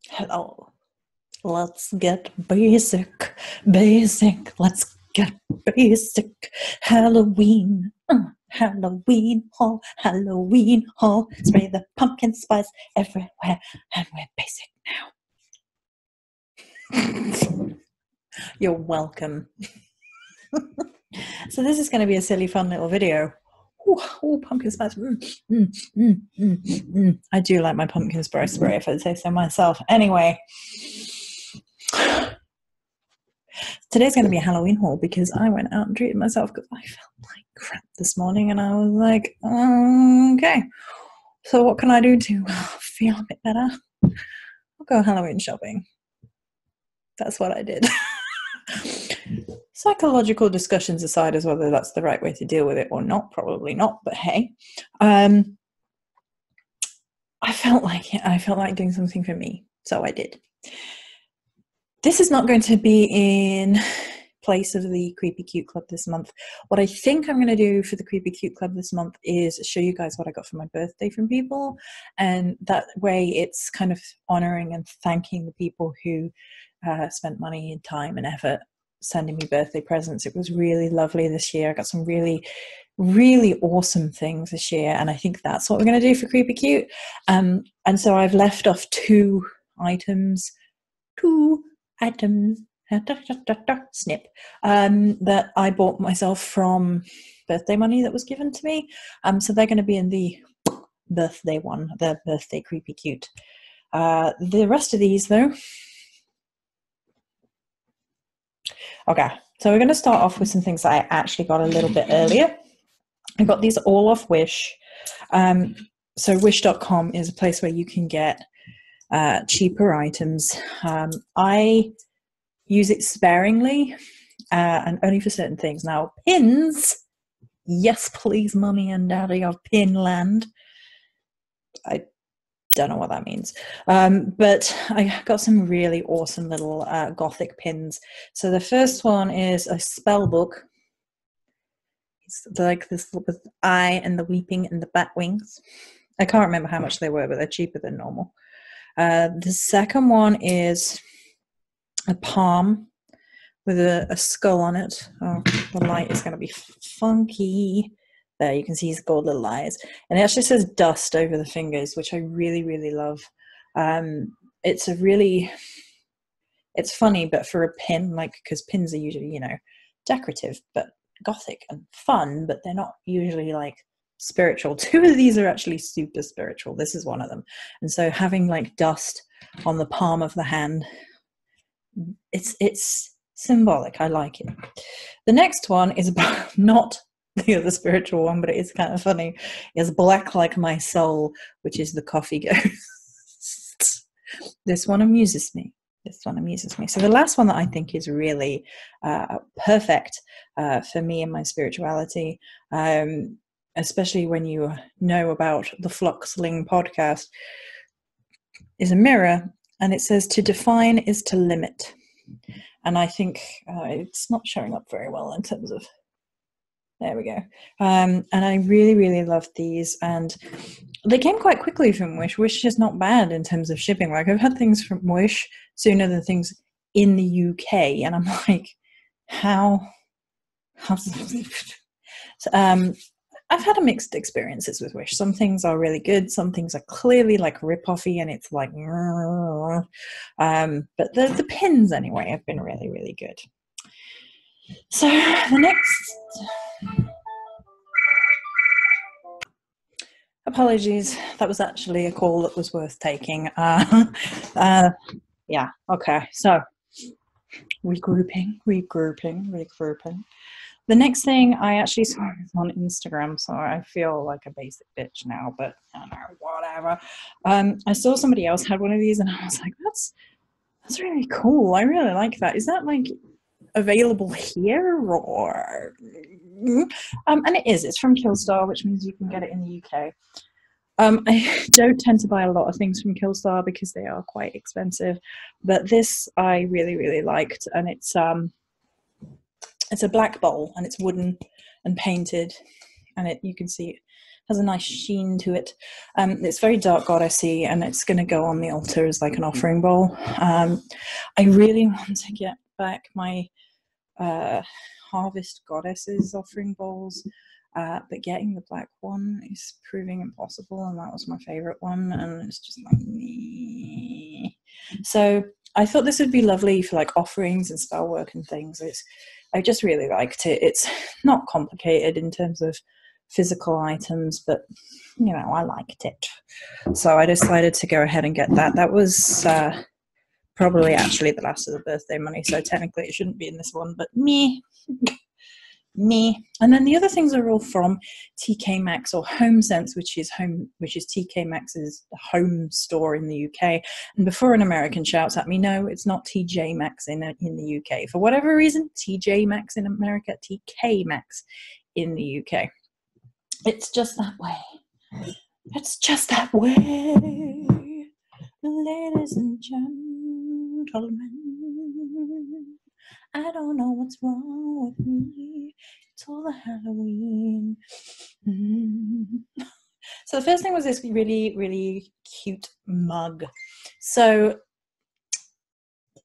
Hello. Let's get basic. Basic. Let's get basic. Halloween. Halloween haul. Halloween haul. Spray the pumpkin spice everywhere. And we're basic now. You're welcome. So this is going to be a silly, fun little video. Ooh, pumpkin spice. I do like my pumpkin spice spray, if I'd say so myself. Anyway, today's going to be a Halloween haul because I went out and treated myself because I felt like crap this morning, and I was like, okay, so what can I do to feel a bit better? I'll go Halloween shopping. That's what I did. Psychological discussions aside as whether that's the right way to deal with it or not, probably not, but hey, I felt like doing something for me, so I did. This is not going to be in place of the Creepy Cute Club this month. What I think I'm going to do for the Creepy Cute Club this month is show you guys what I got for my birthday from people, and that way it's kind of honoring and thanking the people who spent money and time and effort sending me birthday presents. It was really lovely this year. I got some really, really awesome things this year, and I think that's what we're going to do for Creepy Cute. And so I've left off two items, snip, that I bought myself from birthday money that was given to me. So they're going to be in the birthday one, the birthday Creepy Cute. The rest of these, though. Okay, so we're going to start off with some things that I actually got a little bit earlier. I got these all off Wish. So Wish.com is a place where you can get cheaper items. I use it sparingly and only for certain things. Now, pins, yes please, mummy and daddy of Pinland. I don't know what that means, but I got some really awesome little Gothic pins. So the first one is a spell book. It's like this with the eye and the weeping and the bat wings. I can't remember how much they were, but they're cheaper than normal. The second one is a palm with a skull on it. Oh, the light is going to be funky. There, you can see his gold little eyes. And it actually says dust over the fingers, which I really, really love. It's funny, but for a pin, like, because pins are usually, decorative, but Gothic and fun, but they're not usually, like, spiritual. Two of these are actually super spiritual. This is one of them. And so having, like, dust on the palm of the hand, it's symbolic. I like it. The next one is about not the other spiritual one, but it is kind of funny, is Black Like My Soul, which is the coffee ghost. This one amuses me. So the last one that I think is really perfect for me and my spirituality, especially when you know about the Fluxling podcast, is a mirror, and it says to define is to limit. And I think it's not showing up very well in terms of, there we go. And I really, really love these, and they came quite quickly from Wish. Wish is not bad in terms of shipping. Like, I've had things from Wish sooner than things in the UK, and I'm like, how so, I've had mixed experiences with Wish. Some things are really good, some things are clearly like rip-offy, and it's like, but the pins anyway have been really, really good. So the next, apologies, that was actually a call that was worth taking. Yeah, okay, so regrouping. The next thing, I actually saw this on Instagram, so I feel like a basic bitch now, but I don't know, whatever. I saw somebody else had one of these, and I was like, that's really cool. I really like that. Is that like available here, or and it is. It's from Killstar, which means you can get it in the UK. I don't tend to buy a lot of things from Killstar because they are quite expensive, but this I really, really liked, and it's a black bowl, and it's wooden and painted, and you can see it has a nice sheen to it. It's very dark goddessy, and it's going to go on the altar as like an offering bowl. I really want to get back my Harvest Goddesses offering bowls, but getting the black one is proving impossible, and that was my favorite one, and it's just like me. So I thought this would be lovely for like offerings and spell work and things. I just really liked it. It's not complicated in terms of physical items, but you know, I liked it, so I decided to go ahead and get that. That was probably actually the last of the birthday money, so technically it shouldn't be in this one, but me. And then the other things are all from TK Maxx or HomeSense, which is TK Maxx's home store in the UK. And before an American shouts at me, no, it's not TJ Maxx in the UK. For whatever reason, TJ Maxx in America, TK Maxx in the UK. It's just that way. It's just that way, ladies and gentlemen. I don't know what's wrong with me. It's all the Halloween. So the first thing was this really, really cute mug. So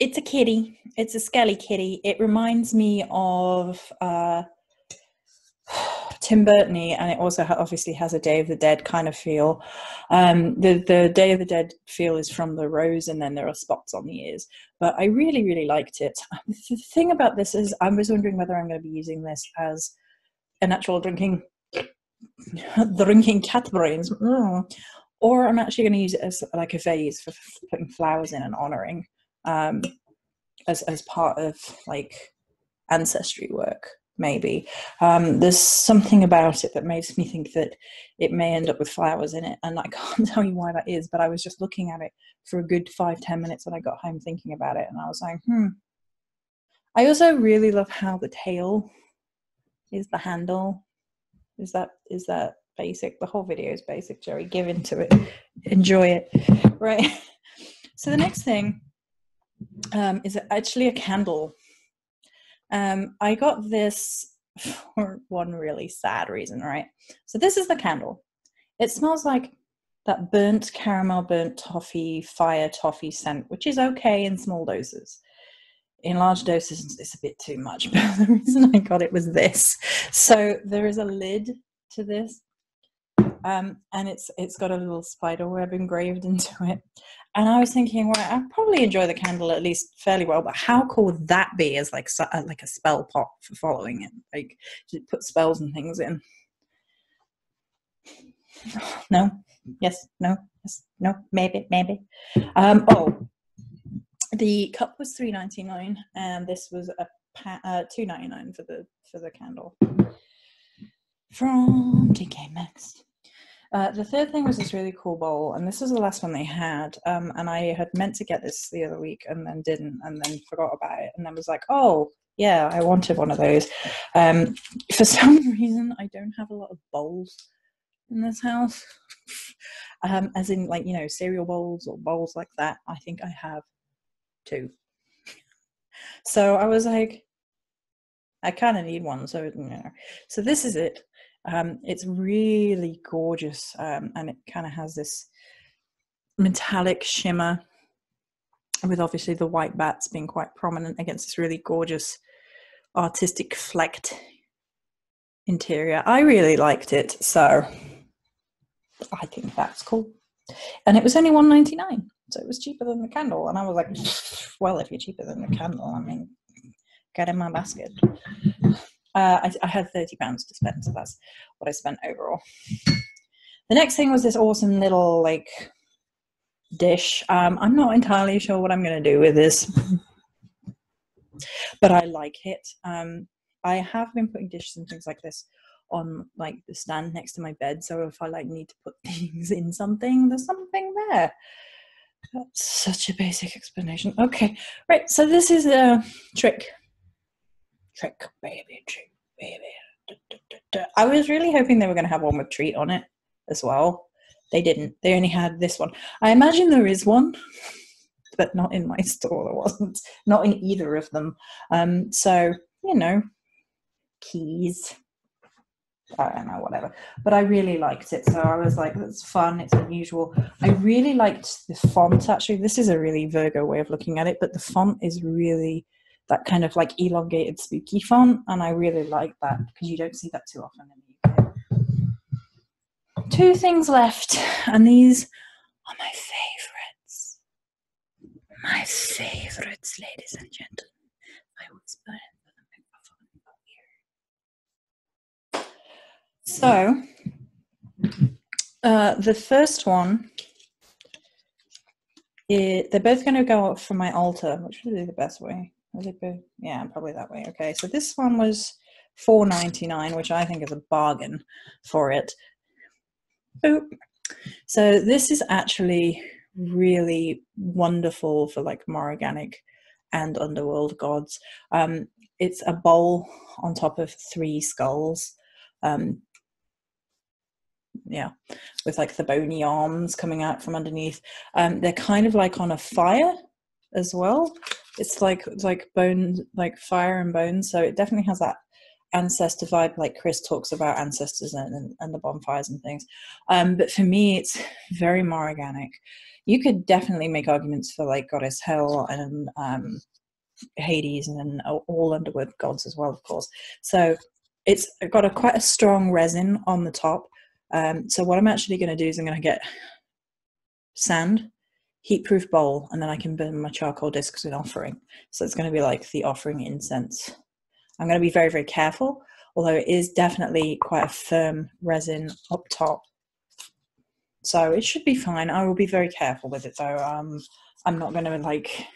it's a kitty. It's a skelly kitty. It reminds me of Tim Burton-y, and it also obviously has a Day of the Dead kind of feel. The Day of the Dead feel is from the rose, and then there are spots on the ears. But I really, really liked it. The thing about this is I was wondering whether I'm going to be using this as an actual drinking cat brains, or I'm actually going to use it as like a vase for putting flowers in and honouring as part of like ancestry work. Maybe there's something about it that makes me think that it may end up with flowers in it, and I can't tell you why that is, but I was just looking at it for a good 5-10 minutes when I got home thinking about it, and I was like, I also really love how the tail is the handle. Is that basic? The whole video is basic, Jerry. Give into it. Enjoy it. Right. So the next thing is actually a candle. I got this for one really sad reason, right? So this is the candle. It smells like that burnt caramel, burnt toffee, fire toffee scent, which is okay in small doses. In large doses, it's a bit too much, but the reason I got it was this. So there is a lid to this, and it's got a little spider web engraved into it. And I was thinking, well, I'd probably enjoy the candle at least fairly well, but how cool would that be as like a spell pot for following it? Like, to put spells and things in. No? Yes? No? Yes? No? Maybe? The cup was $3.99, and this was $2.99 for the candle from TK Maxx. The third thing was this really cool bowl, and this was the last one they had, and I had meant to get this the other week and then didn't, and then forgot about it, and then was like, oh yeah, I wanted one of those. For some reason I don't have a lot of bowls in this house, as in like, you know, cereal bowls or bowls like that. I think I have 2. So I was like, I kind of need one, so you know. So this is it. It's really gorgeous, and it kind of has this metallic shimmer with obviously the white bats being quite prominent against this really gorgeous artistic flecked interior. I really liked it, so I think that's cool. And it was only $1.99, so it was cheaper than the candle, and I was like, well, if you're cheaper than the candle, I mean, get in my basket. I had £30 to spend, so that's what I spent overall. The next thing was this awesome little like dish. I'm not entirely sure what I'm going to do with this, but I like it. I have been putting dishes and things like this on like the stand next to my bed, so if I like need to put things in something, there's something there. That's such a basic explanation. Okay, right, so this is a trick baby. I was really hoping they were going to have one with treat on it as well. They didn't. They only had this one. I imagine there is one, but not in my store. There wasn't. Not in either of them. So, you know, keys. I don't know, whatever. But I really liked it. So I was like, that's fun. It's unusual. I really liked the font, actually. This is a really Virgo way of looking at it, but the font is really that kind of like elongated, spooky font. And I really like that because you don't see that too often in the UK. Two things left. And these are my favorites. My favorites, ladies and gentlemen. I whisper into the microphone. So, the first one, they're both going to go up from my altar, which would be the best way. Yeah, probably that way. Okay, so this one was $4.99, which I think is a bargain for it. Boop. So this is actually really wonderful for like Morganic and underworld gods. It's a bowl on top of 3 skulls. Yeah, with like the bony arms coming out from underneath. They're kind of like on a fire as well. It's like bone, like fire and bones. So it definitely has that ancestor vibe, like Chris talks about ancestors and the bonfires and things. But for me, it's very Morganic. You could definitely make arguments for like Goddess Hell and Hades and then all underworld gods as well, of course. So it's got quite a strong resin on the top. So what I'm actually going to do is I'm going to get sand, heat-proof bowl, and then I can burn my charcoal discs with offering. So it's going to be like the offering incense. I'm going to be very, very careful, although it is definitely quite a firm resin up top. So it should be fine. I will be very careful with it though. I'm not going to like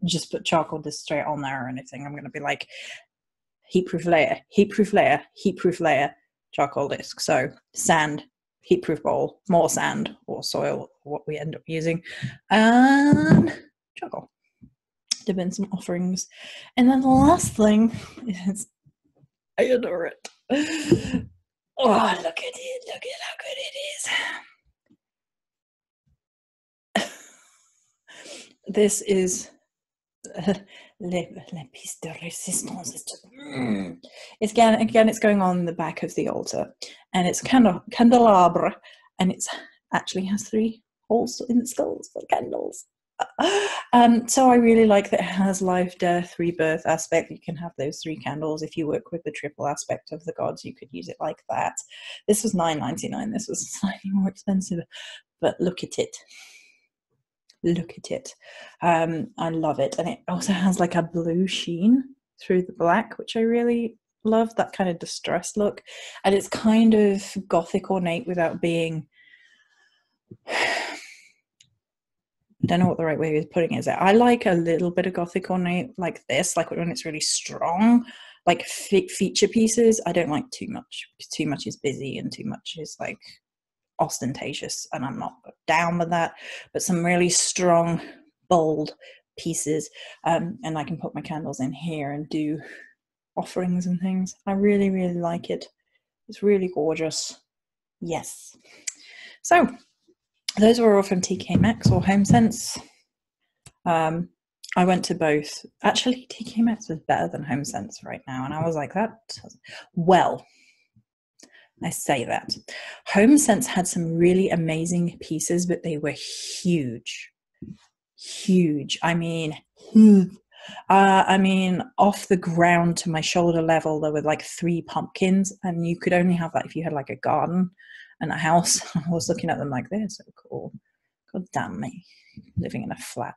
just put charcoal discs straight on there or anything. I'm going to be like heat-proof layer, heat-proof layer, heat-proof layer, charcoal disc. So sand, heat-proof bowl, more sand or soil, what we end up using, and charcoal. There have been some offerings. And then the last thing is, I adore it. Oh, look at it. Look at how good it is. This is les pièces de résistance. It's again, it's going on the back of the altar, and it's kind of candelabra, and it's actually has 3 holes in the skulls for candles. So I really like that it has life, death, rebirth aspect. You can have those 3 candles. If you work with the triple aspect of the gods, you could use it like that. This was $9.99. This was slightly more expensive, but look at it. Look at it. I love it. And it also has like a blue sheen through the black, which I really love, that kind of distressed look. And it's kind of Gothic ornate without being, I don't know what the right way of putting it is. I like a little bit of Gothic ornate like this, like when it's really strong, like feature pieces. I don't like too much. Too much is busy and too much is like ostentatious, and I'm not down with that. But some really strong, bold pieces, and I can put my candles in here and do offerings and things. I really, really like it. It's really gorgeous. Yes. So those were all from TK Maxx or HomeSense. I went to both. Actually, TK Maxx was better than HomeSense right now, and I was like, that. Well, I say that. HomeSense had some really amazing pieces, but they were huge. Huge. I mean, huge. Off the ground to my shoulder level, there were like 3 pumpkins, and you could only have that if you had like a garden and a house. I was looking at them like, they're so cool. God damn me, living in a flat.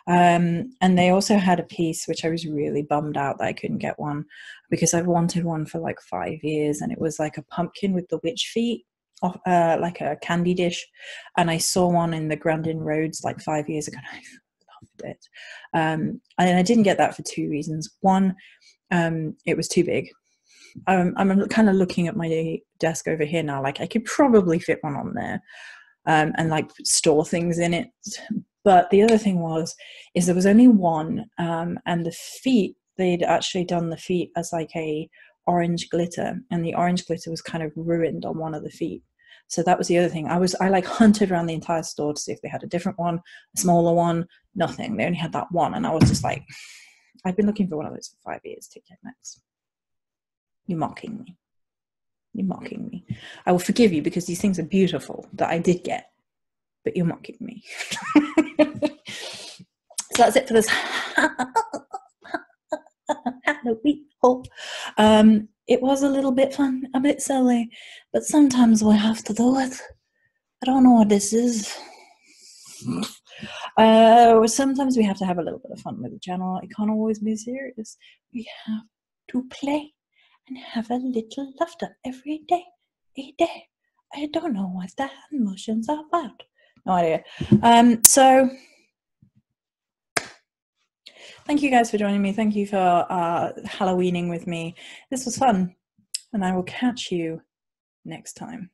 And they also had a piece which I was really bummed out that I couldn't get one, because I've wanted one for like 5 years, and it was like a pumpkin with the witch feet, like a candy dish. And I saw one in the Grandin Roads like 5 years ago, and I loved it. And I didn't get that for 2 reasons. One, it was too big. I'm kind of looking at my desk over here now, like I could probably fit one on there. And like store things in it. But the other thing is there was only one, and the feet, they'd actually done the feet as like a orange glitter, and the orange glitter was kind of ruined on one of the feet. So that was the other thing. I like hunted around the entire store to see if they had a different one, a smaller one. Nothing. They only had that one, and I was just like, I've been looking for one of those for 5 years. TK Maxx, you're mocking me. You're mocking me. I will forgive you because these things are beautiful that I did get, but you're mocking me. So that's it for this Halloween haul. It was a little bit fun, a bit silly, but sometimes we have to do it. I don't know what this is. Sometimes we have to have a little bit of fun with the channel. It can't always be serious. We have to play and have a little laughter every day. A day. I don't know what the emotions are about. No idea. So thank you guys for joining me. Thank you for Halloweening with me. This was fun, and I will catch you next time.